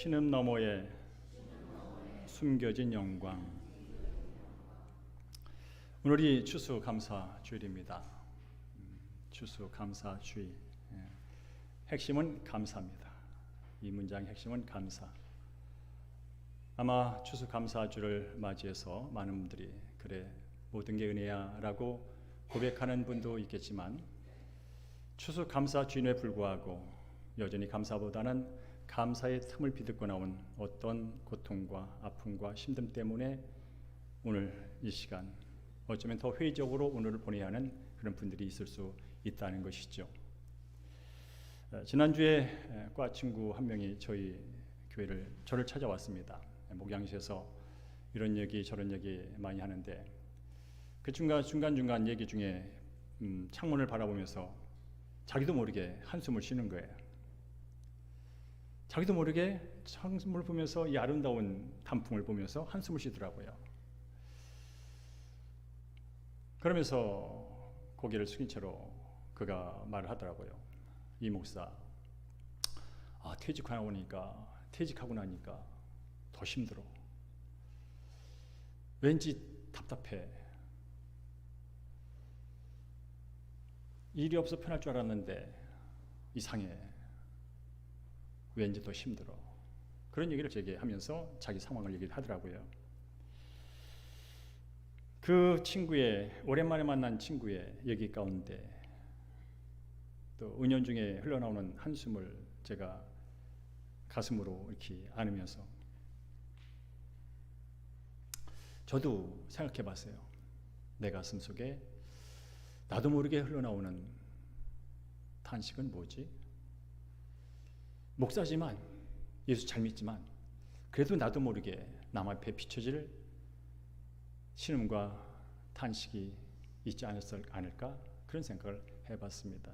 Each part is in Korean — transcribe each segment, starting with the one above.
신음 너머에 숨겨진 영광. 오늘이 추수감사주일입니다. 추수감사주일. 핵심은 감사입니다. 이 문장의 핵심은 감사. 아마 추수감사주를 맞이해서 많은 분들이 그래 모든 게 은혜야 라고 고백하는 분도 있겠지만, 추수감사주일에 불구하고 여전히 감사보다는 감사의 틈을 비듬고 나온 어떤 고통과 아픔과 힘듦 때문에 오늘 이 시간, 어쩌면 더 회의적으로 오늘을 보내야 하는 그런 분들이 있을 수 있다는 것이죠. 지난주에 과 친구 한 명이 저희 교회를 저를 찾아왔습니다. 목양실에서 이런 얘기 저런 얘기 많이 하는데, 그 중간중간 얘기 중에 창문을 바라보면서 자기도 모르게 한숨을 쉬는 거예요. 자기도 모르게 창문을 보면서 이 아름다운 단풍을 보면서 한숨을 쉬더라고요. 그러면서 고개를 숙인 채로 그가 말을 하더라고요. 이 목사, 퇴직하고 나니까 더 힘들어. 왠지 답답해. 일이 없어 편할 줄 알았는데 이상해. 왠지 더 힘들어. 그런 얘기를 제게 하면서 자기 상황을 얘기를 하더라고요. 그 친구의, 오랜만에 만난 친구의 얘기 가운데 또 은연중에 흘러나오는 한숨을 제가 가슴으로 이렇게 안으면서 저도 생각해 봤어요. 내 가슴 속에 나도 모르게 흘러나오는 탄식은 뭐지? 목사지만, 예수 잘 믿지만 그래도 나도 모르게 남 앞에 비춰질 신음과 탄식이 있지 않을까? 그런 생각을 해봤습니다.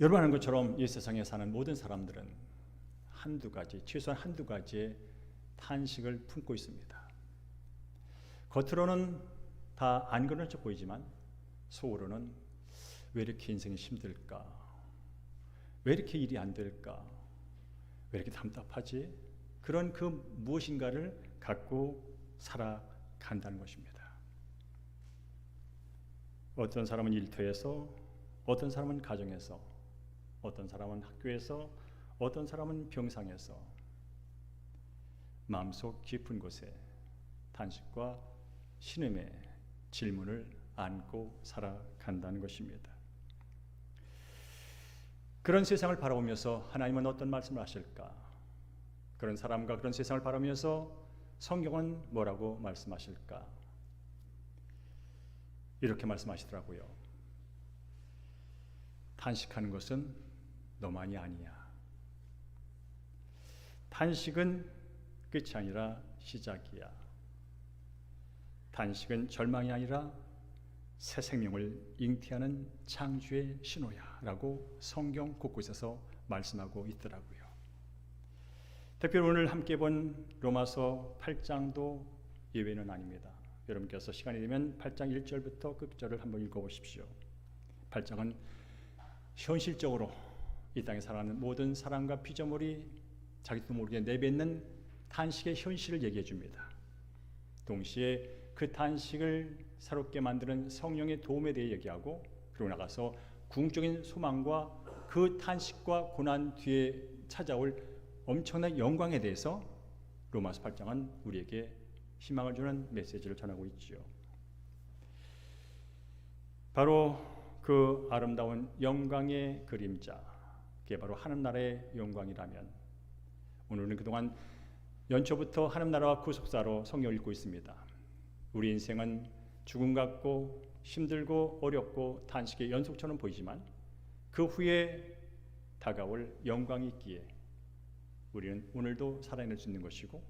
여러분 아는 것처럼 이 세상에 사는 모든 사람들은 최소한 한두 가지의 탄식을 품고 있습니다. 겉으로는 다 안 그런 척 보이지만 속으로는 왜 이렇게 인생이 힘들까? 왜 이렇게 일이 안 될까? 왜 이렇게 답답하지? 그런 그 무엇인가를 갖고 살아간다는 것입니다. 어떤 사람은 일터에서, 어떤 사람은 가정에서, 어떤 사람은 학교에서, 어떤 사람은 병상에서 마음속 깊은 곳에 탄식과 신음의 질문을 안고 살아간다는 것입니다. 그런 세상을 바라보면서 하나님은 어떤 말씀을 하실까? 그런 사람과 그런 세상을 바라보면서 성경은 뭐라고 말씀하실까? 이렇게 말씀하시더라고요. 탄식하는 것은 너만이 아니야. 탄식은 끝이 아니라 시작이야. 탄식은 절망이 아니라 새 생명을 잉태하는 창조의 신호야 라고 성경 곳곳에서 말씀하고 있더라고요. 특별히 오늘 함께 본 로마서 8장도 예외는 아닙니다. 여러분께서 시간이 되면 8장 1절부터 끝절을 한번 읽어보십시오. 8장은 현실적으로 이 땅에 살아가는 모든 사람과 피조물이 자기도 모르게 내뱉는 탄식의 현실을 얘기해 줍니다. 동시에 그 탄식을 새롭게 만드는 성령의 도움에 대해 얘기하고, 그러고 나가서 궁극적인 소망과 그 탄식과 고난 뒤에 찾아올 엄청난 영광에 대해서 로마서 8장은 우리에게 희망을 주는 메시지를 전하고 있지요. 바로 그 아름다운 영광의 그림자, 그게 바로 하늘나라의 영광이라면, 오늘은 그동안 연초부터 하늘나라와 구속사로 성경을 읽고 있습니다. 우리 인생은 죽음 같고 힘들고 어렵고 탄식의 연속처럼 보이지만 그 후에 다가올 영광이 있기에 우리는 오늘도 살아낼 수 있는 것이고,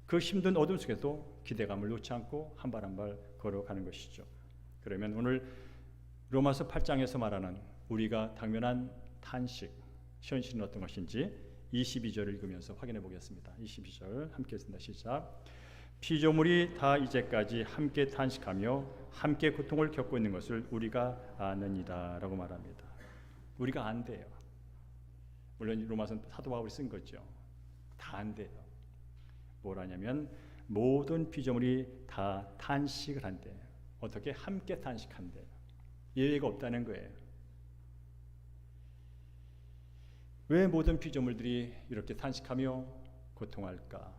그 힘든 어둠 속에도 기대감을 놓지 않고 한 발 한 발 걸어가는 것이죠. 그러면 오늘 로마서 8장에서 말하는 우리가 당면한 탄식, 현실은 어떤 것인지 22절을 읽으면서 확인해 보겠습니다. 22절 함께 읽습니다. 시작. 피조물이 다 이제까지 함께 탄식하며 함께 고통을 겪고 있는 것을 우리가 아느니라 라고 말합니다. 우리가 안대요. 물론 로마서 사도 바울이 쓴 거죠. 다 안 돼요. 뭐라냐면 모든 피조물이 다 탄식을 한대. 어떻게? 함께 탄식한대. 예외가 없다는 거예요. 왜 모든 피조물들이 이렇게 탄식하며 고통할까?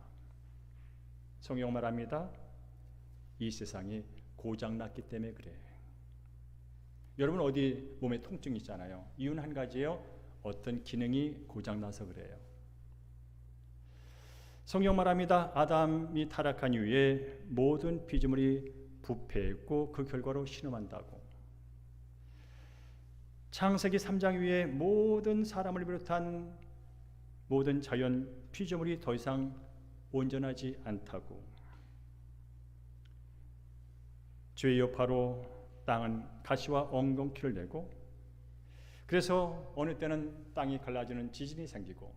성경 말합니다. 이 세상이 고장났기 때문에 그래. 여러분 어디 몸에 통증이 있잖아요. 이유는 한 가지예요. 어떤 기능이 고장나서 그래요. 성경 말합니다. 아담이 타락한 이후에 모든 피조물이 부패했고 그 결과로 신음한다고. 창세기 3장 위에 모든 사람을 비롯한 모든 자연 피조물이 더 이상 온전하지 않다고. 죄의 여파로 땅은 가시와 엉겅퀴를 내고, 그래서 어느 때는 땅이 갈라지는 지진이 생기고,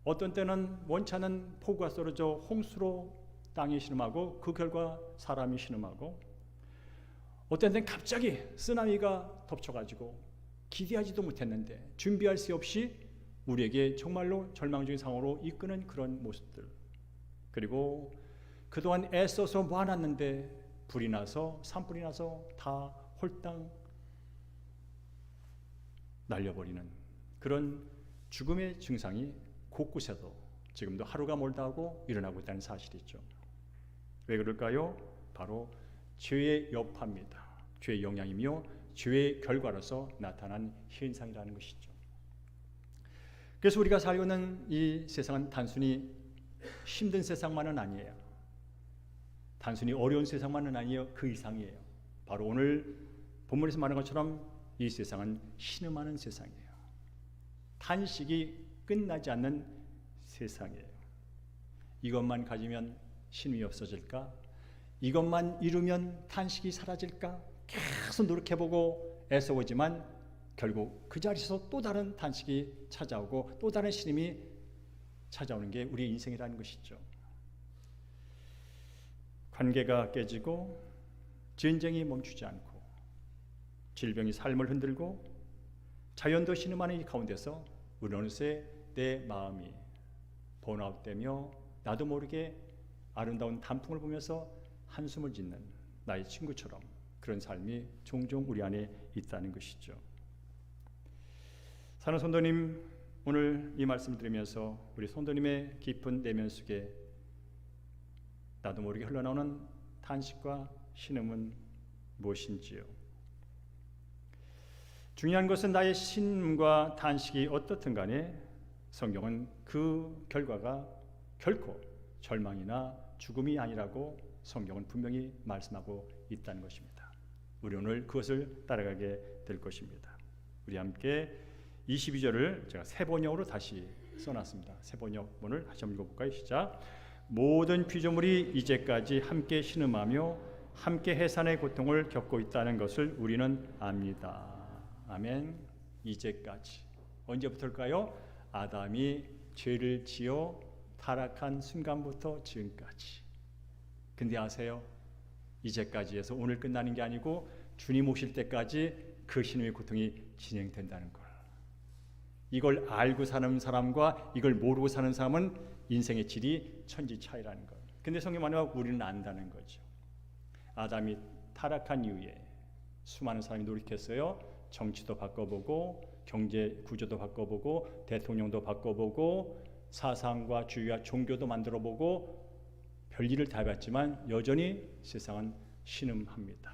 어떤 때는 원치 않은 폭우가 쏟아져 홍수로 땅이 신음하고 그 결과 사람이 신음하고, 어떤 때는 갑자기 쓰나미가 덮쳐가지고 기대하지도 못했는데 준비할 새 없이 우리에게 정말로 절망적인 상황으로 이끄는 그런 모습들. 그리고 그동안 애써서 모아놨는데 불이 나서 산불이 나서 다 홀딱 날려버리는 그런 죽음의 증상이 곳곳에도 지금도 하루가 멀다 하고 일어나고 있다는 사실이죠. 왜 그럴까요? 바로 죄의 여파입니다. 죄의 영향이며 죄의 결과로서 나타난 현상이라는 것이죠. 그래서 우리가 살고 있는 이 세상은 단순히 힘든 세상만은 아니에요. 단순히 어려운 세상만은 아니에요. 그 이상이에요. 바로 오늘 본문에서 말한 것처럼 이 세상은 신음하는 세상이에요. 탄식이 끝나지 않는 세상이에요. 이것만 가지면 신음이 없어질까? 이것만 이루면 탄식이 사라질까? 계속 노력해보고 애써보지만 결국 그 자리에서 또 다른 탄식이 찾아오고 또 다른 신음이 찾아오는 게 우리의 인생이라는 것이죠. 관계가 깨지고 전쟁이 멈추지 않고 질병이 삶을 흔들고 자연도 신음하는 이 가운데서 우리 어느새 내 마음이 번아웃되며 나도 모르게 아름다운 단풍을 보면서 한숨을 짓는 나의 친구처럼 그런 삶이 종종 우리 안에 있다는 것이죠. 사랑하는 성도님, 오늘 이 말씀을 들으면서 우리 성도님의 깊은 내면 속에 나도 모르게 흘러나오는 탄식과 신음은 무엇인지요? 중요한 것은 나의 신음과 탄식이 어떻든 간에 성경은 그 결과가 결코 절망이나 죽음이 아니라고 성경은 분명히 말씀하고 있다는 것입니다. 우리 오늘 그것을 따라가게 될 것입니다. 우리 함께 22절을 제가 세번역으로 다시 써놨습니다. 세번역본을 다시 한번 읽어볼까요? 시작. 모든 피조물이 이제까지 함께 신음하며 함께 해산의 고통을 겪고 있다는 것을 우리는 압니다. 아멘. 이제까지. 언제부터일까요? 아담이 죄를 지어 타락한 순간부터 지금까지. 근데 아세요? 이제까지 해서 오늘 끝나는 게 아니고 주님 오실 때까지 그 신음의 고통이 진행된다는 걸. 이걸 알고 사는 사람과 이걸 모르고 사는 사람은 인생의 질이 천지 차이라는 것. 근데 성경 말하면 우리는 안다는 거죠. 아담이 타락한 이후에 수많은 사람이 노력했어요. 정치도 바꿔보고 경제 구조도 바꿔보고 대통령도 바꿔보고 사상과 주의와 종교도 만들어보고 별일을 다 해봤지만 여전히 세상은 신음합니다.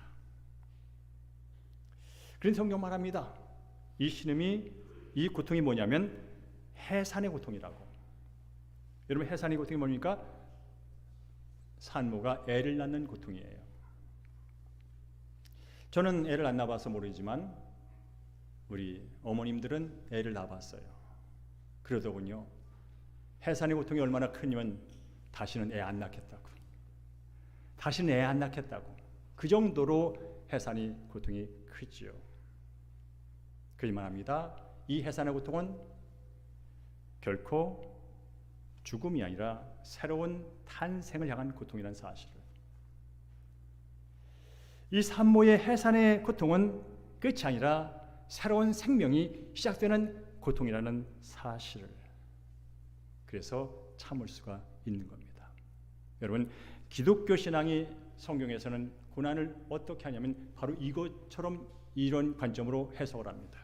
그런 성경 말합니다. 이 신음이, 이 고통이 뭐냐면 해산의 고통이라고. 여러분, 해산의 고통이 뭡니까? 산모가 애를 낳는 고통이에요. 저는 애를 안 낳아봐서 모르지만 우리 어머님들은 애를 낳아봤어요. 그러더군요. 해산의 고통이 얼마나 크냐면 다시는 애 안 낳겠다고. 다시는 애 안 낳겠다고. 그 정도로 해산의 고통이 크지요. 그리만 합니다. 이 해산의 고통은 결코 죽음이 아니라 새로운 탄생을 향한 고통이라는 사실을. 이 산모의 해산의 고통은 끝이 아니라 새로운 생명이 시작되는 고통이라는 사실을 그래서 참을 수가 있는 겁니다. 여러분, 기독교 신앙이 성경에서는 고난을 어떻게 하냐면 바로 이것처럼 이런 관점으로 해석을 합니다.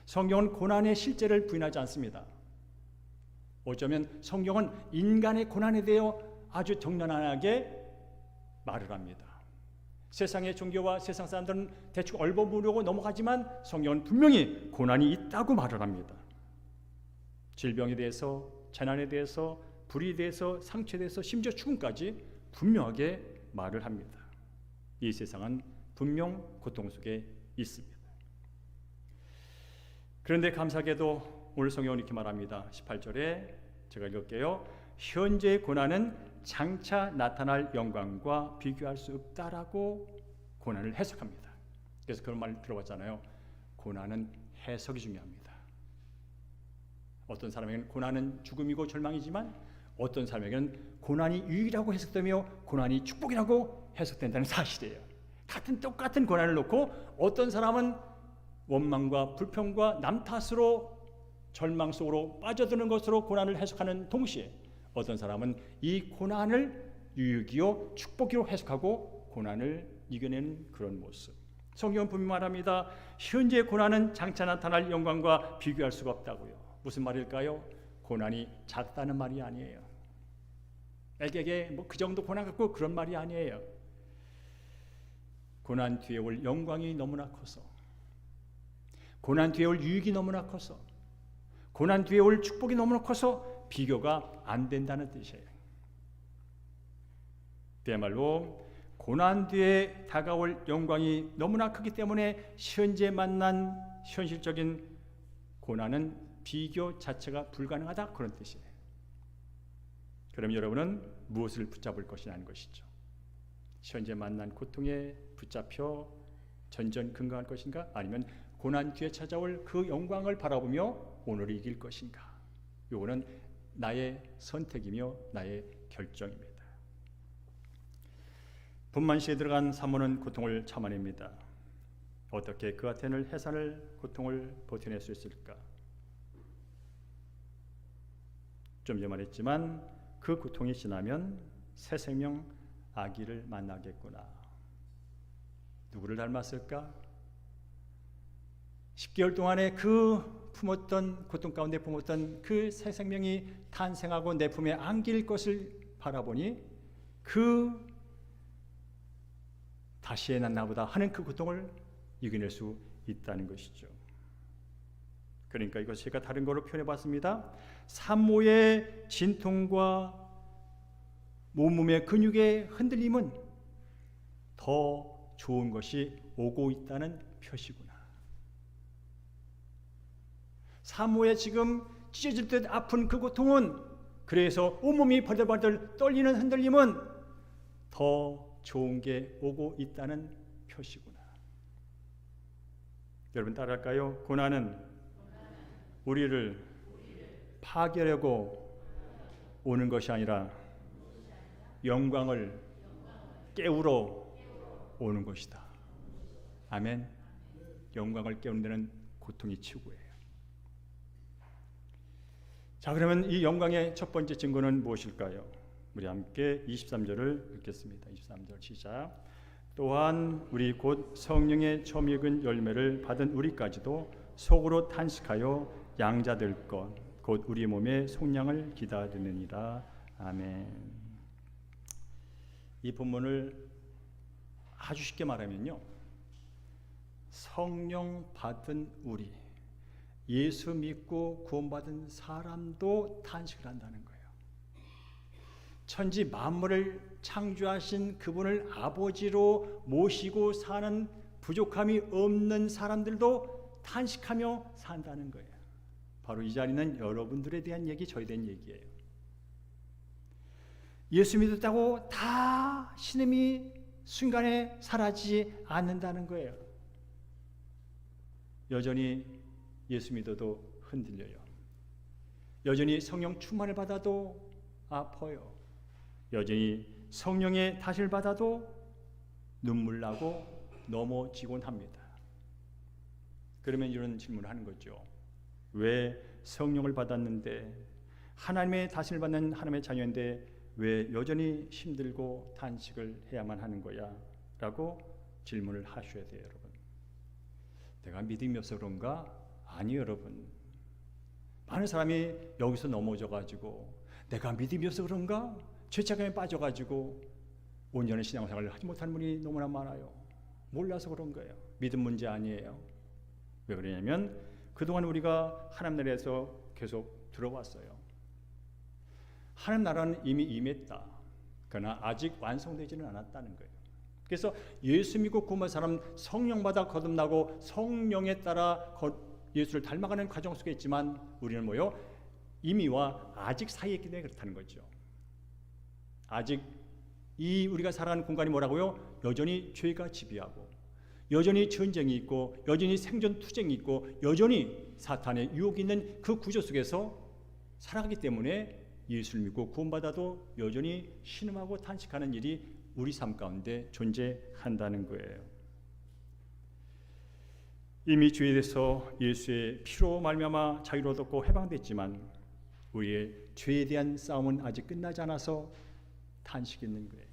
성경은 고난의 실제를 부인하지 않습니다. 어쩌면 성경은 인간의 고난에 대해 아주 정연하게 말을 합니다. 세상의 종교와 세상 사람들은 대충 얼버무리고 넘어가지만 성경은 분명히 고난이 있다고 말을 합니다. 질병에 대해서, 재난에 대해서, 불의에 대해서, 상처에 대해서, 심지어 죽음까지 분명하게 말을 합니다. 이 세상은 분명 고통 속에 있습니다. 그런데 감사하게도 오늘 성경은 이렇게 말합니다. 18절에 제가 읽을게요. 현재의 고난은 장차 나타날 영광과 비교할 수 없다라고 고난을 해석합니다. 그래서 그런 말 들어봤잖아요. 고난은 해석이 중요합니다. 어떤 사람에게는 고난은 죽음이고 절망이지만 어떤 사람에게는 고난이 유익이라고 해석되며 고난이 축복이라고 해석된다는 사실이에요. 똑같은 고난을 놓고 어떤 사람은 원망과 불평과 남 탓으로 절망 속으로 빠져드는 것으로 고난을 해석하는 동시에 어떤 사람은 이 고난을 유익이요 축복이로 해석하고 고난을 이겨내는 그런 모습. 성경은 분명히 말합니다. 현재의 고난은 장차 나타날 영광과 비교할 수가 없다고요. 무슨 말일까요? 고난이 작다는 말이 아니에요. 애에게 그 정도 고난 갖고 그런 말이 아니에요. 고난 뒤에 올 영광이 너무나 커서, 고난 뒤에 올 유익이 너무나 커서, 고난 뒤에 올 축복이 너무나 커서 비교가 안 된다는 뜻이에요. 그야말로 고난 뒤에 다가올 영광이 너무나 크기 때문에 현재 만난 현실적인 고난은 비교 자체가 불가능하다, 그런 뜻이에요. 그럼 여러분은 무엇을 붙잡을 것이냐는 것이죠. 현재 만난 고통에 붙잡혀 전전긍긍할 것인가? 아니면 고난 뒤에 찾아올 그 영광을 바라보며 오늘을 이길 것인가? 이거는 나의 선택이며 나의 결정입니다. 분만시에 들어간 사모는 고통을 참아냅니다. 어떻게 그 아테네를 해산을 고통을 버텨낼 수 있을까? 좀 전에 말했지만 그 고통이 지나면 새 생명 아기를 만나겠구나. 누구를 닮았을까? 10개월 동안에 그 품었던 고통 가운데 품었던 그 새 생명이 탄생하고 내 품에 안길 것을 바라보니 그 다시 난 나보다 하는 그 고통을 이겨낼 수 있다는 것이죠. 그러니까 이것 제가 다른 거로 표현해 봤습니다. 산모의 진통과 몸의 근육의 흔들림은 더 좋은 것이 오고 있다는 표시구나. 산모의 지금 찢어질 듯 아픈 그 고통은, 그래서 온몸이 벌벌벌 떨리는 흔들림은 더 좋은 게 오고 있다는 표시구나. 여러분 따라할까요? 고난은 우리를 파괴하려고 오는 것이 아니라 영광을 깨우러 오는 것이다. 아멘. 영광을 깨우는 데는 고통이 최고예요. 자, 그러면 이 영광의 첫 번째 증거는 무엇일까요? 우리 함께 23절을 읽겠습니다. 23절 시작. 또한 우리 곧 성령의 처음 익은 열매를 받은 우리까지도 속으로 탄식하여 양자될 것 곧 우리 몸의 속량을 기다리느니라. 아멘. 이 본문을 아주 쉽게 말하면요, 성령 받은 우리, 예수 믿고 구원받은 사람도 탄식을 한다는 거예요. 천지 만물을 창조하신 그분을 아버지로 모시고 사는 부족함이 없는 사람들도 탄식하며 산다는 거예요. 바로 이 자리는 여러분들에 대한 얘기, 저에 대한 얘기예요. 예수 믿었다고 다 신음이 순간에 사라지지 않는다는 거예요. 여전히 예수 믿어도 흔들려요. 여전히 성령 충만을 받아도 아파요. 여전히 성령의 다시를 받아도 눈물 나고 넘어지곤 합니다. 그러면 이런 질문을 하는 거죠. 왜 성령을 받았는데, 하나님의 다스림을 받는 하나님의 자녀인데 왜 여전히 힘들고 탄식을 해야만 하는 거야? 라고 질문을 하셔야 돼요, 여러분. 내가 믿음이 없어서 그런가? 아니요, 여러분. 많은 사람이 여기서 넘어져가지고 내가 믿음이 없어서 그런가? 죄책감에 빠져가지고 온전한 신앙생활을 하지 못하는 분이 너무나 많아요. 몰라서 그런 거예요. 믿음 문제 아니에요. 왜 그러냐면 그동안 우리가 하나님 나라에서 계속 들어왔어요. 하나님 나라는 이미 임했다. 그러나 아직 완성되지는 않았다는 거예요. 그래서 예수 믿고 구원받은 사람 성령 받아 거듭나고 성령에 따라 예수를 닮아가는 과정 속에 있지만 우리는 뭐요? 이미와 아직 사이에 있기 때문에 그렇다는 거죠. 아직 이 우리가 살아가는 공간이 뭐라고요? 여전히 죄가 지배하고 여전히 전쟁이 있고 여전히 생존 투쟁이 있고 여전히 사탄의 유혹이 있는 그 구조 속에서 살아가기 때문에 예수를 믿고 구원받아도 여전히 신음하고 탄식하는 일이 우리 삶 가운데 존재한다는 거예요. 이미 주에 대해서 예수의 피로 말미암아 자유를 얻었고 해방됐지만 우리의 죄에 대한 싸움은 아직 끝나지 않아서 탄식이 있는 거예요.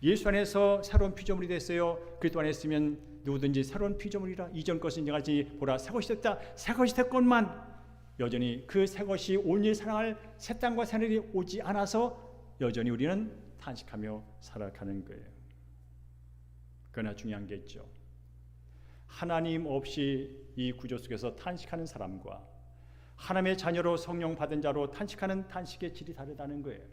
예수 안에서 새로운 피조물이 됐어요. 그리스도 안에 있으면 누구든지 새로운 피조물이라 이전 것은 지나가지 보라 새 것이 됐다. 새 것이 됐건만 여전히 그 새 것이 온전히 사랑할 새 땅과 새 하늘이 오지 않아서 여전히 우리는 탄식하며 살아가는 거예요. 그러나 중요한 게 있죠. 하나님 없이 이 구조 속에서 탄식하는 사람과 하나님의 자녀로 성령 받은 자로 탄식하는 탄식의 질이 다르다는 거예요.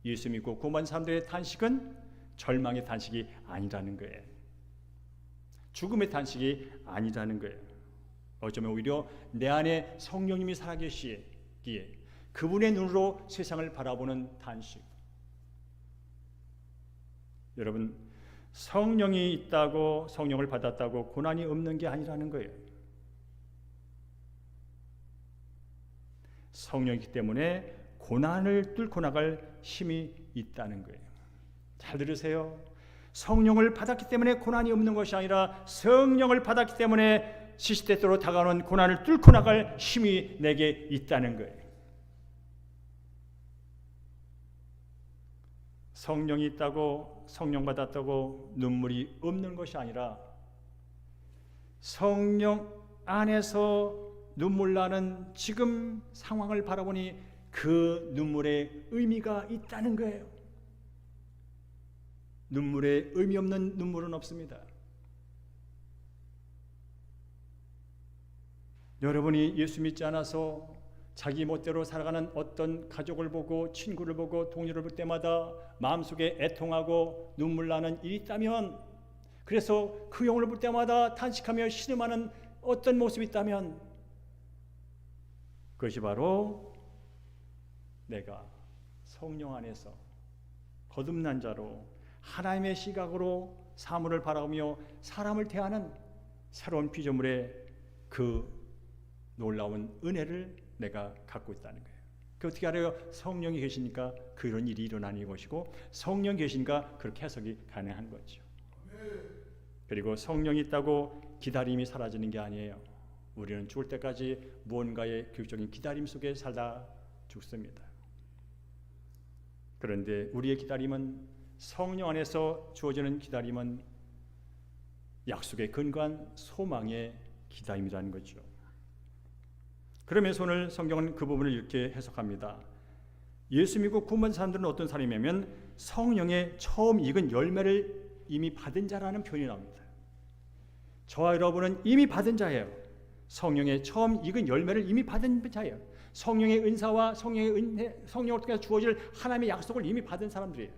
예수 믿고 구원받은 사람들의 탄식은 절망의 탄식이 아니라는 거예요. 죽음의 탄식이 아니라는 거예요. 어쩌면 오히려 내 안에 성령님이 살아계시기에 그분의 눈으로 세상을 바라보는 탄식. 여러분, 성령이 있다고 성령을 받았다고 고난이 없는 게 아니라는 거예요. 성령이기 때문에 고난을 뚫고 나갈 힘이 있다는 거예요. 잘 들으세요. 성령을 받았기 때문에 고난이 없는 것이 아니라 성령을 받았기 때문에 시시때때로 다가오는 고난을 뚫고 나갈 힘이 내게 있다는 거예요. 성령이 있다고 성령 받았다고 눈물이 없는 것이 아니라 성령 안에서 눈물 나는 지금 상황을 바라보니 그 눈물에 의미가 있다는 거예요. 눈물에 의미 없는 눈물은 없습니다. 여러분이 예수 믿지 않아서 자기 멋대로 살아가는 어떤 가족을 보고 친구를 보고 동료를 볼 때마다 마음속에 애통하고 눈물 나는 일이 있다면, 그래서 그 영혼을 볼 때마다 탄식하며 신음하는 어떤 모습이 있다면 그것이 바로 내가 성령 안에서 거듭난 자로 하나님의 시각으로 사물을 바라보며 사람을 대하는 새로운 피조물의 그 놀라운 은혜를 내가 갖고 있다는 거예요. 그 어떻게 알아요? 성령이 계시니까 그런 일이 일어나는 것이고 성령 계시니까 그렇게 해석이 가능한 거죠. 그리고 성령이 있다고 기다림이 사라지는 게 아니에요. 우리는 죽을 때까지 무언가의 교육적인 기다림 속에 살다 죽습니다. 그런데 우리의 기다림은, 성령 안에서 주어지는 기다림은 약속에 근거한 소망의 기다림이라는 거죠. 그러면서 오늘 성경은 그 부분을 이렇게 해석합니다. 예수 믿고 구원받은 사람들은 어떤 사람이냐면 성령의 처음 익은 열매를 이미 받은 자라는 표현이 나옵니다. 저와 여러분은 이미 받은 자예요. 성령의 처음 익은 열매를 이미 받은 자예요. 성령의 은사와 성령의 은혜, 성령을 통해 주어질 하나님의 약속을 이미 받은 사람들이에요.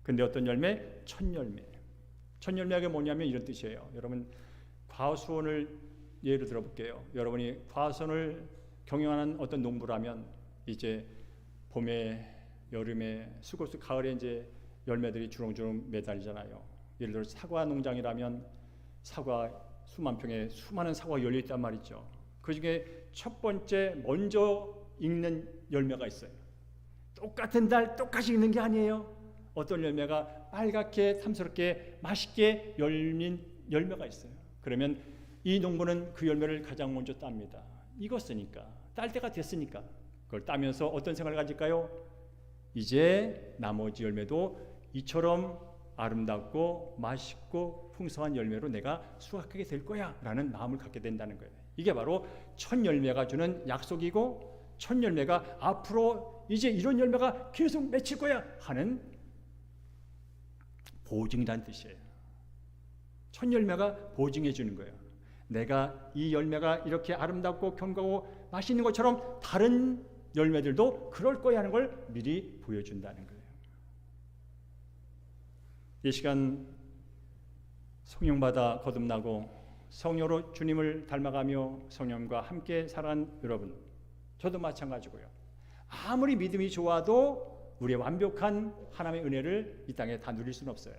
근데 어떤 열매? 첫 열매. 첫 열매가 뭐냐면 이런 뜻이에요. 여러분, 과수원을 예를 들어볼게요. 여러분이 과수원을 경영하는 어떤 농부라면 이제 봄에, 여름에, 수고수, 가을에 이제 열매들이 주렁주렁 매달리잖아요. 예를 들어 사과 농장이라면 사과 수만 평에 수많은 사과가 열려 있단 말이죠. 그 중에 첫 번째 먼저 익는 열매가 있어요. 똑같은 달 똑같이 익는 게 아니에요. 어떤 열매가 빨갛게 탐스럽게 맛있게 열린 열매가 있어요. 그러면 이 농부는 그 열매를 가장 먼저 땁니다. 익었으니까, 딸 때가 됐으니까. 그걸 따면서 어떤 생각을 가질까요? 이제 나머지 열매도 이처럼 아름답고 맛있고 풍성한 열매로 내가 수확하게 될 거야 라는 마음을 갖게 된다는 거예요. 이게 바로 첫 열매가 주는 약속이고, 첫 열매가 앞으로 이제 이런 열매가 계속 맺힐 거야 하는 보증이라는 뜻이에요. 첫 열매가 보증해 주는 거예요. 내가 이 열매가 이렇게 아름답고 견고하고 맛있는 것처럼 다른 열매들도 그럴 거야 하는 걸 미리 보여준다는 거예요. 이 시간 성령받아 거듭나고 성령으로 주님을 닮아가며 성령과 함께 살아간 여러분, 저도 마찬가지고요. 아무리 믿음이 좋아도 우리의 완벽한 하나님의 은혜를 이 땅에 다 누릴 수는 없어요.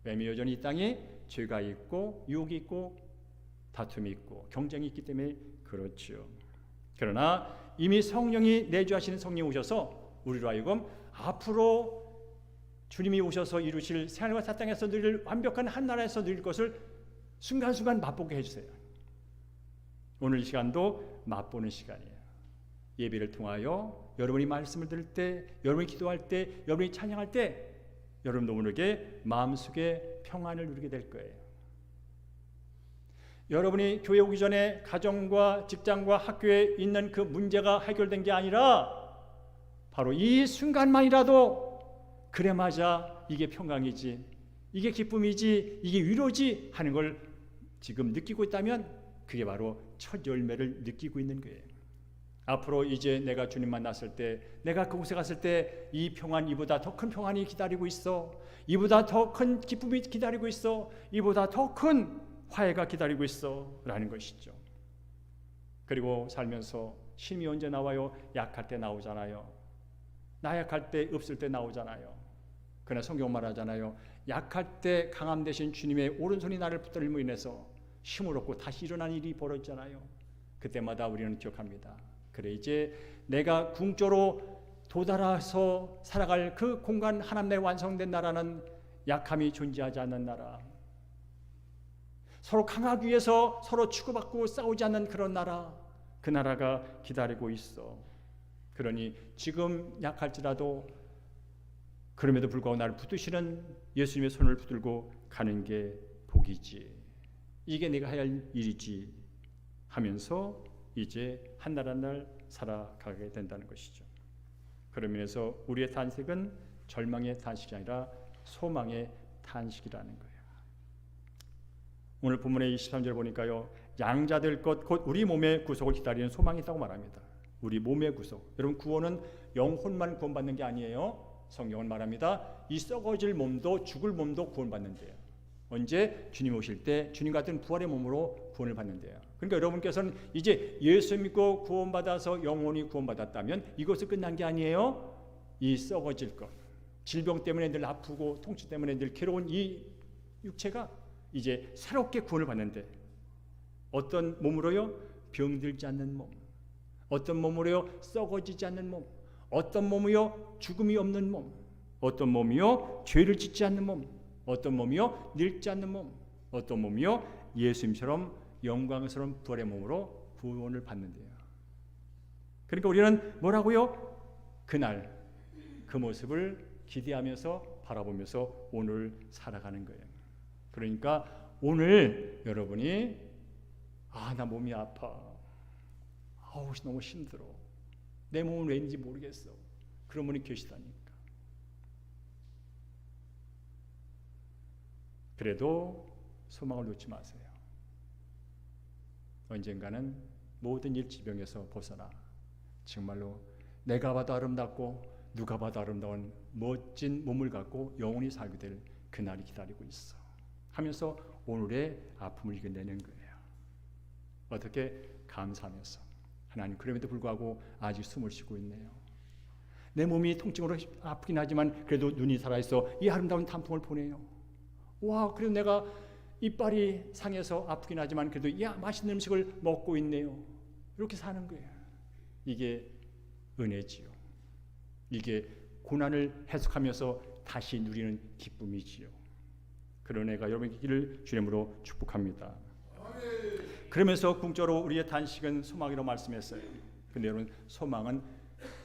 왜냐하면 여전히 이 땅에 죄가 있고 유혹이 있고 다툼이 있고 경쟁이 있기 때문에 그렇죠. 그러나 이미 성령이 내주하시는 성령이 오셔서 우리로 하여금 앞으로 주님이 오셔서 이루실 새하늘과 새 땅에서 누릴 완벽한 한 나라에서 누릴 것을 순간순간 맛보게 해주세요. 오늘 이 시간도 맛보는 시간이에요. 예배를 통하여 여러분이 말씀을 들을 때, 여러분이 기도할 때, 여러분이 찬양할 때 여러분도 모르게 마음속에 평안을 누리게 될 거예요. 여러분이 교회 오기 전에 가정과 직장과 학교에 있는 그 문제가 해결된 게 아니라 바로 이 순간만이라도 그래 맞아, 이게 평강이지, 이게 기쁨이지, 이게 위로지 하는 걸 지금 느끼고 있다면 그게 바로 첫 열매를 느끼고 있는 거예요. 앞으로 이제 내가 주님 만났을 때, 내가 그곳에 갔을 때 이 평안, 이보다 더 큰 평안이 기다리고 있어, 이보다 더 큰 기쁨이 기다리고 있어, 이보다 더 큰 화해가 기다리고 있어 라는 것이죠. 그리고 살면서 힘이 언제 나와요? 약할 때 나오잖아요. 나약할 때, 없을 때 나오잖아요. 그러나 성경 말하잖아요. 약할 때 강함 되신 주님의 오른손이 나를 붙들림으로 인해서 힘을 얻고 다시 일어난 일이 벌어졌잖아요. 그때마다 우리는 기억합니다. 그래, 이제 내가 궁조로 도달해서 살아갈 그 공간, 하나님의 완성된 나라는 약함이 존재하지 않는 나라, 서로 강하기 위해서 서로 치고받고 싸우지 않는 그런 나라, 그 나라가 기다리고 있어. 그러니 지금 약할지라도 그럼에도 불구하고 나를 붙드시는 예수님의 손을 붙들고 가는 게 복이지, 이게 내가 해야 할 일이지 하면서 이제 한 날 한 날 살아가게 된다는 것이죠. 그런 면에서 우리의 탄식은 절망의 탄식이 아니라 소망의 탄식이라는 거예요. 오늘 본문의 23절 보니까요, 양자될 것 곧 우리 몸의 구속을 기다리는 소망이 있다고 말합니다. 우리 몸의 구속, 여러분 구원은 영혼만 구원받는 게 아니에요. 성경은 말합니다. 이 썩어질 몸도 죽을 몸도 구원받는데요. 언제? 주님 오실 때 주님 같은 부활의 몸으로 구원을 받는데요. 그러니까 여러분께서는 이제 예수 믿고 구원받아서 영혼이 구원받았다면 이것은 끝난 게 아니에요. 이 썩어질 것, 질병 때문에 늘 아프고 통증 때문에 늘 괴로운 이 육체가 이제 새롭게 구원을 받는데, 어떤 몸으로요? 병들지 않는 몸. 어떤 몸으로요? 썩어지지 않는 몸. 어떤 몸이요? 죽음이 없는 몸. 어떤 몸이요? 죄를 짓지 않는 몸. 어떤 몸이요? 늙지 않는 몸. 어떤 몸이요? 예수님처럼 영광스러운 부활의 몸으로 구원을 받는데요. 그러니까 우리는 뭐라고요? 그날 그 모습을 기대하면서 바라보면서 오늘 살아가는 거예요. 그러니까 오늘 여러분이 나 몸이 아파, 너무 힘들어, 내 몸은 왠지 모르겠어, 그런 분이 계시다니까. 그래도 소망을 놓지 마세요. 언젠가는 모든 질병에서 벗어나 정말로 내가 봐도 아름답고 누가 봐도 아름다운 멋진 몸을 갖고 영원히 살게 될 그날이 기다리고 있어 하면서 오늘의 아픔을 이겨내는 거예요. 어떻게? 감사하면서, 하나님 그럼에도 불구하고 아직 숨을 쉬고 있네요. 내 몸이 통증으로 아프긴 하지만 그래도 눈이 살아있어 이 아름다운 단풍을 보내요. 와, 그래도 내가 이빨이 상해서 아프긴 하지만 그래도 맛있는 음식을 먹고 있네요. 이렇게 사는 거예요. 이게 은혜지요. 이게 고난을 해석하면서 다시 누리는 기쁨이지요. 그런 애가 여러분의 길을 주님으로 축복합니다. 그러면서 궁조로 우리의 단식은 소망이라고 말씀했어요. 근데 여러분, 소망은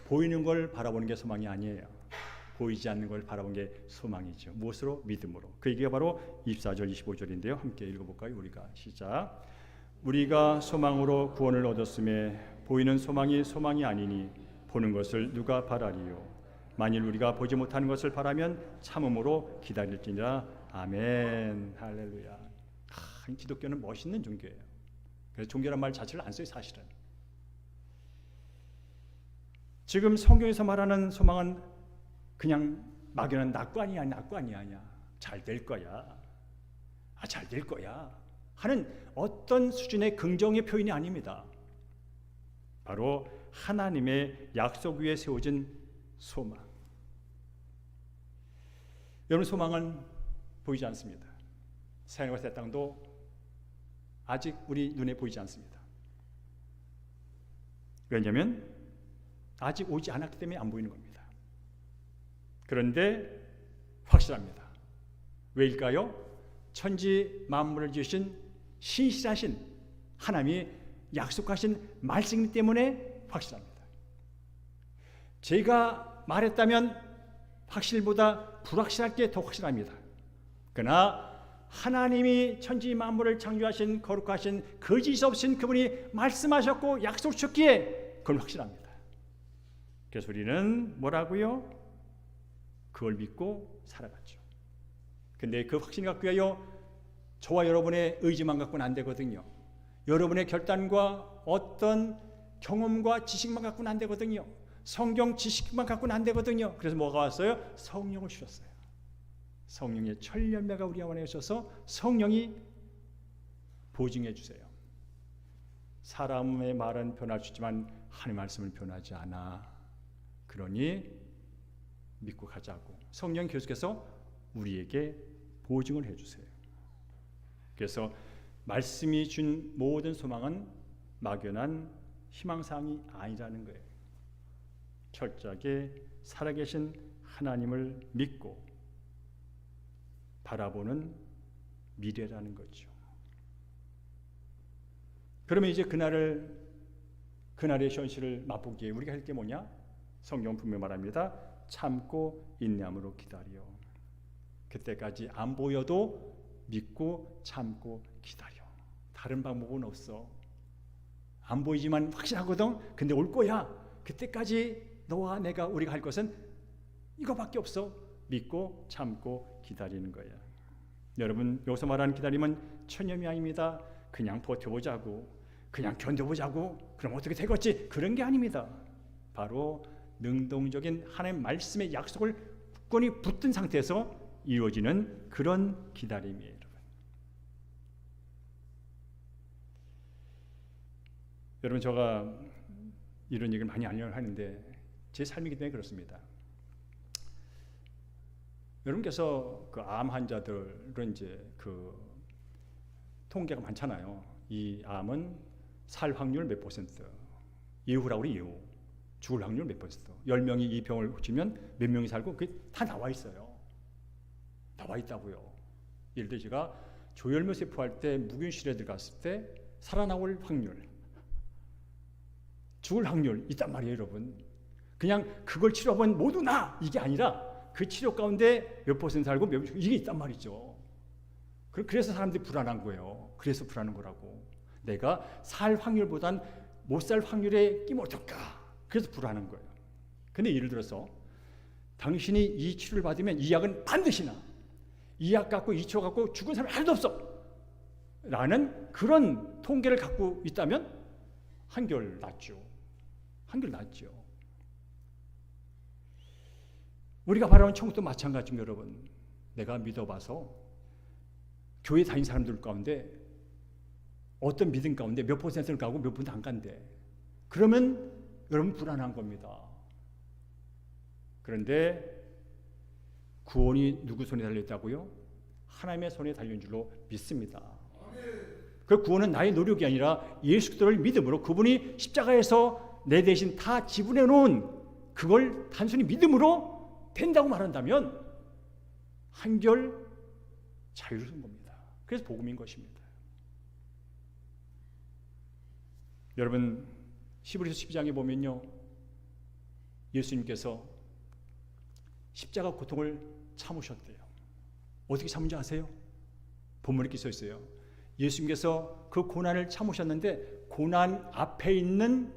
보이는 걸 바라보는 게 소망이 아니에요. 보이지 않는 걸 바라보는 게 소망이죠. 무엇으로? 믿음으로. 그 얘기가 바로 24절 25절인데요. 함께 읽어볼까요? 우리가 시작. 우리가 소망으로 구원을 얻었음에 보이는 소망이 소망이 아니니 보는 것을 누가 바라리요. 만일 우리가 보지 못하는 것을 바라면 참음으로 기다릴지니라. 아멘. 할렐루야. 기독교는 멋있는 종교예요. 그래서 종교란 말 자체를 안 써요, 사실은. 지금 성경에서 말하는 소망은 그냥 막연한 낙관이야, 잘 될 거야, 잘 될 거야 하는 어떤 수준의 긍정의 표현이 아닙니다. 바로 하나님의 약속 위에 세워진 소망. 여러분, 소망은 보이지 않습니다. 새하늘과 새 땅도 아직 우리 눈에 보이지 않습니다. 왜냐하면 아직 오지 않았기 때문에 안 보이는 겁니다. 그런데 확실합니다. 왜일까요? 천지 만물을 지으신 신실하신 하나님이 약속하신 말씀이기 때문에 확실합니다. 제가 말했다면 확실보다 불확실할 게 더 확실합니다. 그러나 하나님이 천지 만물을 창조하신 거룩하신 거짓 없으신 그분이 말씀하셨고 약속하셨기에 그건 확실합니다. 그래서 우리는 뭐라고요? 그걸 믿고 살아갔죠. 근데 그 확신 갖기 위하여 저와 여러분의 의지만 갖고는 안 되거든요. 여러분의 결단과 어떤 경험과 지식만 갖고는 안 되거든요. 성경 지식만 갖고는 안 되거든요. 그래서 뭐가 왔어요? 성령을 주셨어요. 성령의 천련매가 우리 안에 오셔서 성령이 보증해 주세요. 사람의 말은 변할 수 있지만 하나님의 말씀은 변하지 않아. 그러니 믿고 가자고 성령 계속해서 우리에게 보증을 해주세요. 그래서 말씀이 준 모든 소망은 막연한 희망사항이 아니라는 거예요. 철저하게 살아계신 하나님을 믿고 바라보는 미래라는 거죠. 그러면 이제 그날의 현실을 맛보기에 우리가 할 게 뭐냐? 성경 분명히 말합니다. 참고 인내함으로 기다려. 그때까지 안 보여도 믿고 참고 기다려. 다른 방법은 없어. 안 보이지만 확실하거든. 근데 올 거야. 그때까지 너와 내가 우리가 할 것은 이거밖에 없어. 믿고 참고 기다리는 거야. 여러분, 여기서 말하는 기다림은 천념이 아닙니다. 그냥 버텨보자고, 그냥 견뎌보자고, 그럼 어떻게 되겠지? 그런 게 아닙니다. 바로 능동적인 하나님의 말씀의 약속을 굳건히 붙든 상태에서 이루어지는 그런 기다림이에요. 여러분, 제가 이런 얘기를 많이 하려고 하는데 제 삶이기 때문에 그렇습니다. 여러분께서 그 암 환자들은 이제 그 통계가 많잖아요. 이 암은 살 확률 몇 %, 예후라고 그래, 예후. 죽을 확률 몇 %. 10명이 이 병을 고치면 몇 명이 살고 그게 다 나와 있어요. 나와 있다고요. 예를 들어 제가 조혈모 세포할 때 무균실에 들어갔을 때 살아나올 확률, 죽을 확률 있단 말이에요, 여러분. 그냥 그걸 치료하면 모두 나! 이게 아니라 그 치료 가운데 몇 % 살고 몇 % 이게 있단 말이죠. 그래서 사람들이 불안한 거예요. 그래서 불안한 거라고. 내가 살 확률보단 못 살 확률에 끼면 어떨까? 그래서 불안한 거예요. 근데 예를 들어서 당신이 이 치료를 받으면 이 약은 반드시 나. 이 약 갖고 이 치료 갖고 죽은 사람 하나도 없어. 라는 그런 통계를 갖고 있다면 한결 낫죠. 한결 낫죠. 우리가 바라는 천국도 마찬가지입니다, 여러분. 내가 믿어봐서 교회 다닌 사람들 가운데 어떤 믿음 가운데 몇 %를 가고 몇 % 안 간대. 그러면 여러분 불안한 겁니다. 그런데 구원이 누구 손에 달려있다고요? 하나님의 손에 달린 줄로 믿습니다. 그 구원은 나의 노력이 아니라 예수 그리스도를 믿음으로 그분이 십자가에서 내 대신 다 지불해 놓은 그걸 단순히 믿음으로 된다고 말한다면 한결 자유로운 겁니다. 그래서 복음인 것입니다. 여러분 히브리서 12장에 보면요, 예수님께서 십자가 고통을 참으셨대요. 어떻게 참은지 아세요? 본문에 써 있어요. 예수님께서 그 고난을 참으셨는데 고난 앞에 있는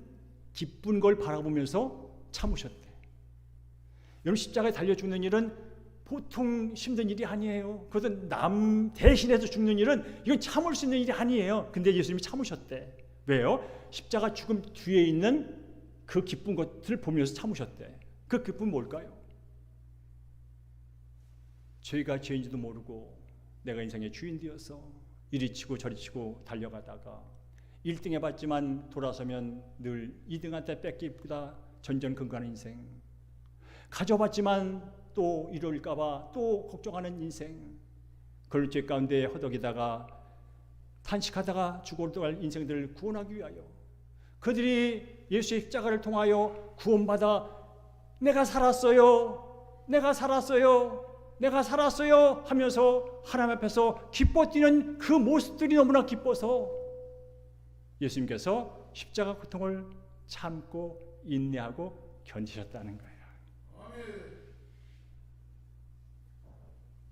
기쁜 걸 바라보면서 참으셨대. 여러분 십자가에 달려 죽는 일은 보통 힘든 일이 아니에요. 그것은 남 대신해서 죽는 일은 이건 참을 수 있는 일이 아니에요. 근데 예수님이 참으셨대. 왜요? 십자가 죽음 뒤에 있는 그 기쁜 것을 보면서 참으셨대. 그 기쁨은 뭘까요? 죄가 죄인지도 모르고 내가 인생의 주인 되어서 이리 치고 저리 치고 달려가다가 1등 해봤지만 돌아서면 늘 2등한테 뺏기보다 전전긍긍하는 인생, 가져봤지만 또 이럴까봐 또 걱정하는 인생, 그럴 죄 가운데 허덕이다가 탄식하다가 죽어갈 인생들을 구원하기 위하여 그들이 예수의 십자가를 통하여 구원받아 내가 살았어요, 내가 살았어요, 내가 살았어요 하면서 하나님 앞에서 기뻐 뛰는 그 모습들이 너무나 기뻐서 예수님께서 십자가 고통을 참고 인내하고 견디셨다는 거예요.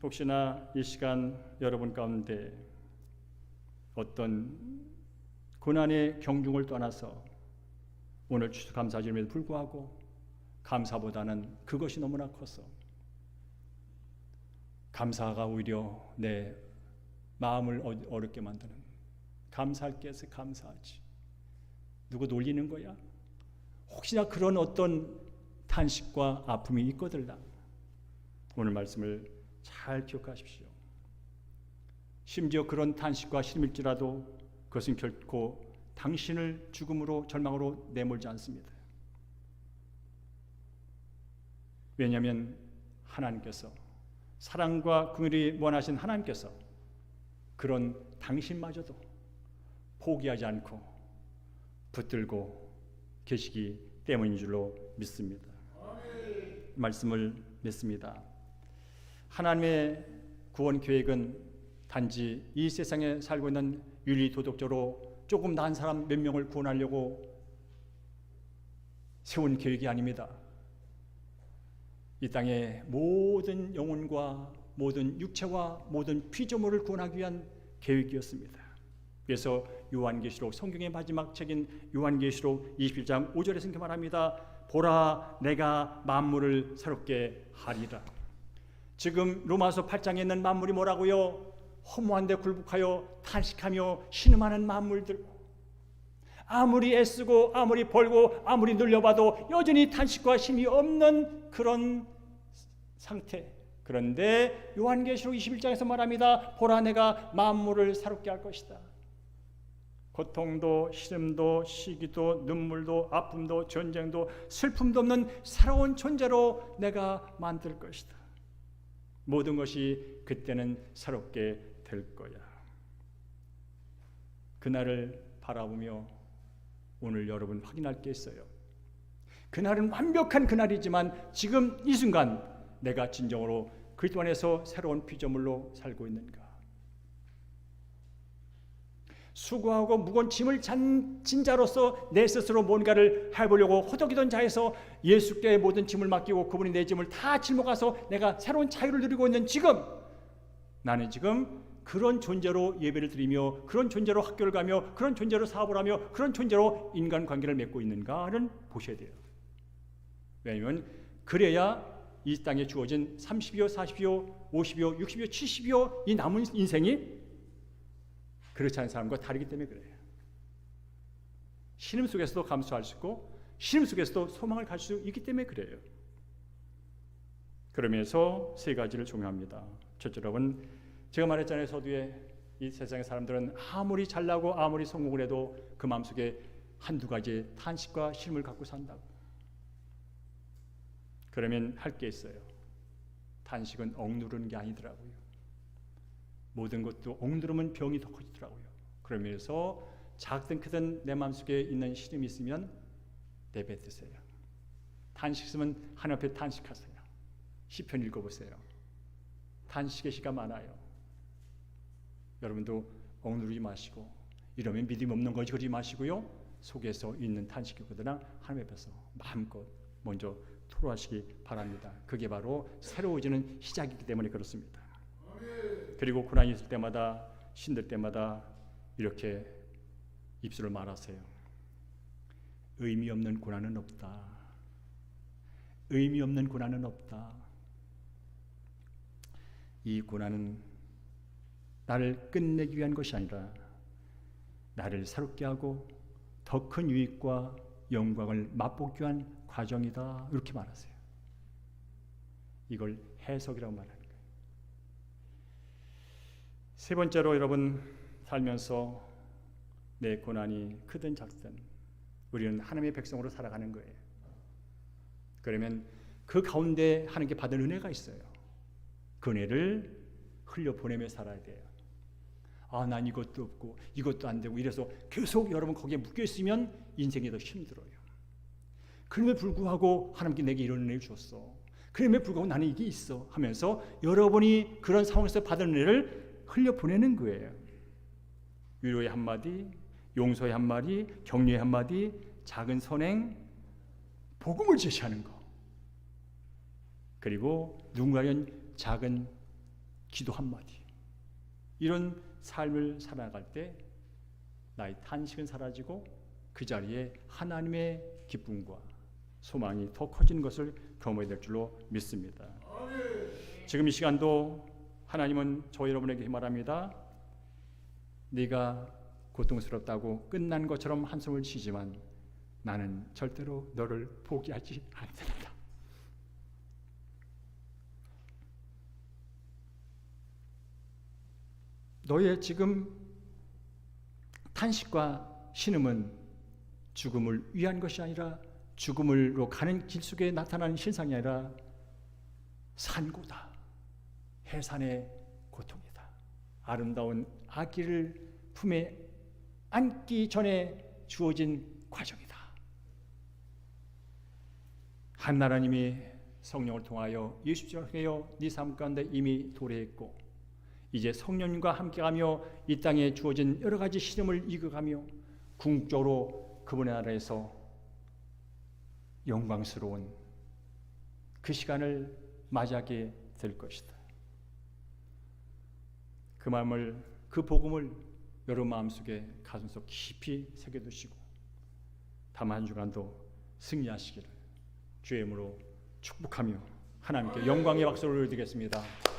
혹시나 이 시간 여러분 가운데 어떤 고난의 경중을 떠나서 오늘 추수감사절임에도 불구하고 감사보다는 그것이 너무나 커서 감사가 오히려 내 마음을 어렵게 만드는, 감사할 게 해서 감사하지, 누구 놀리는 거야? 혹시나 그런 어떤 탄식과 아픔이 있거들라. 오늘 말씀을 잘 기억하십시오. 심지어 그런 탄식과 시름일지라도 그것은 결코 당신을 죽음으로 절망으로 내몰지 않습니다. 왜냐하면 하나님께서, 사랑과 긍휼이 원하신 하나님께서 그런 당신마저도 포기하지 않고 붙들고 계시기 때문인 줄로 믿습니다. 말씀을 믿습니다. 하나님의 구원 계획은 단지 이 세상에 살고 있는 윤리 도덕적으로 조금 나은 사람 몇 명을 구원하려고 세운 계획이 아닙니다. 이 땅의 모든 영혼과 모든 육체와 모든 피조물을 구원하기 위한 계획이었습니다. 그래서 요한계시록, 성경의 마지막 책인 요한계시록 21장 5절에 이렇게 말합니다. 보라, 내가 만물을 새롭게 하리라. 지금 로마서 8장에 있는 만물이 뭐라고요? 허무한데 굴복하여 탄식하며 신음하는 만물들. 아무리 애쓰고 아무리 벌고 아무리 늘려봐도 여전히 탄식과 쉼이 없는 그런 상태. 그런데 요한계시록 21장에서 말합니다. 보라, 내가 만물을 새롭게 할 것이다. 고통도 시름도 시기도 눈물도 아픔도 전쟁도 슬픔도 없는 새로운 존재로 내가 만들 것이다. 모든 것이 그때는 새롭게 될 거야. 그날을 바라보며 오늘 여러분 확인할 게 있어요. 그날은 완벽한 그날이지만 지금 이 순간 내가 진정으로 그리스도 안에서 새로운 피조물로 살고 있는가? 수고하고 무거운 짐을 진 자로서 내 스스로 뭔가를 해보려고 허덕이던 자에서 예수께 모든 짐을 맡기고 그분이 내 짐을 다 짊어가서 내가 새로운 자유를 누리고 있는 지금, 나는 지금 그런 존재로 예배를 드리며 그런 존재로 학교를 가며 그런 존재로 사업을 하며 그런 존재로 인간관계를 맺고 있는가를 보셔야 돼요. 왜냐하면 그래야 이 땅에 주어진 30이요 40이요 50이요 60이요 70이요 이 남은 인생이 그렇지 않은 사람과 다르기 때문에 그래요. 신음 속에서도 감수할 수 있고 신음 속에서도 소망을 가질 수 있기 때문에 그래요. 그러면서 세 가지를 종합니다. 첫째, 여러분, 제가 말했잖아요. 서두에 이 세상의 사람들은 아무리 잘나고 아무리 성공을 해도 그 마음속에 한두 가지 탄식과 신음을 갖고 산다고. 그러면 할 게 있어요. 탄식은 억누르는 게 아니더라고요. 모든 것도 억누르면 병이 더 커지더라고요. 그러면서 작든 크든 내 마음속에 있는 시름이 있으면 내뱉으세요. 탄식 있으면 하나님 앞에 탄식하세요. 시편 읽어보세요. 탄식의 시가 많아요. 여러분도 억누르지 마시고 이러면 믿음 없는 거지 그러지 마시고요. 속에서 있는 탄식이거나 하나님 앞에서 마음껏 먼저 토로하시기 바랍니다. 그게 바로 새로워지는 시작이기 때문에 그렇습니다. 그리고 고난이 있을 때마다 힘들 때마다 이렇게 입술을 말하세요. 의미 없는 고난은 없다. 의미 없는 고난은 없다. 이 고난은 나를 끝내기 위한 것이 아니라 나를 새롭게 하고 더 큰 유익과 영광을 맛보기 위한 과정이다. 이렇게 말하세요. 이걸 해석이라고 말하는 거예요. 세 번째로 여러분 살면서 내 고난이 크든 작든 우리는 하나님의 백성으로 살아가는 거예요. 그러면 그 가운데 하나님께 받은 은혜가 있어요. 그 은혜를 흘려보내며 살아야 돼요. 난 이것도 없고 이것도 안 되고 이래서 계속 여러분 거기에 묶여있으면 인생이 더 힘들어요. 그럼에도 불구하고 하나님께 내게 이런 은혜를 줬어. 그럼에도 불구하고 나는 이게 있어 하면서 여러분이 그런 상황에서 받은 은혜를 흘려보내는 거예요. 위로의 한마디, 용서의 한마디, 격려의 한마디, 작은 선행, 복음을 제시하는 거. 그리고 누군가는 작은 기도 한마디. 이런 삶을 살아갈 때 나의 탄식은 사라지고 그 자리에 하나님의 기쁨과 소망이 더 커지는 것을 경험해야 될 줄로 믿습니다. 지금 이 시간도 하나님은 저 여러분에게 말합니다. 네가 고통스럽다고 끝난 것처럼 한숨을 쉬지만 나는 절대로 너를 포기하지 않는다. 너의 지금 탄식과 신음은 죽음을 위한 것이 아니라 죽음으로 가는 길 속에 나타나는 신상이 아니라 산고다. 해산의 고통이다. 아름다운 아기를 품에 안기 전에 주어진 과정이다. 하나님이 성령을 통하여 예수님을 통하여 네 삶 가운데 이미 도래했고 이제 성령님과 함께하며 이 땅에 주어진 여러 가지 시름을 이겨가며 궁극적으로 그분의 나라에서 영광스러운 그 시간을 맞이하게 될 것이다. 그 마음을, 그 복음을 여러분 마음속에 가슴속 깊이 새겨두시고 다음 한 주간도 승리하시기를 주의 이름으로 축복하며 하나님께 영광의 박수를 올려드리겠습니다.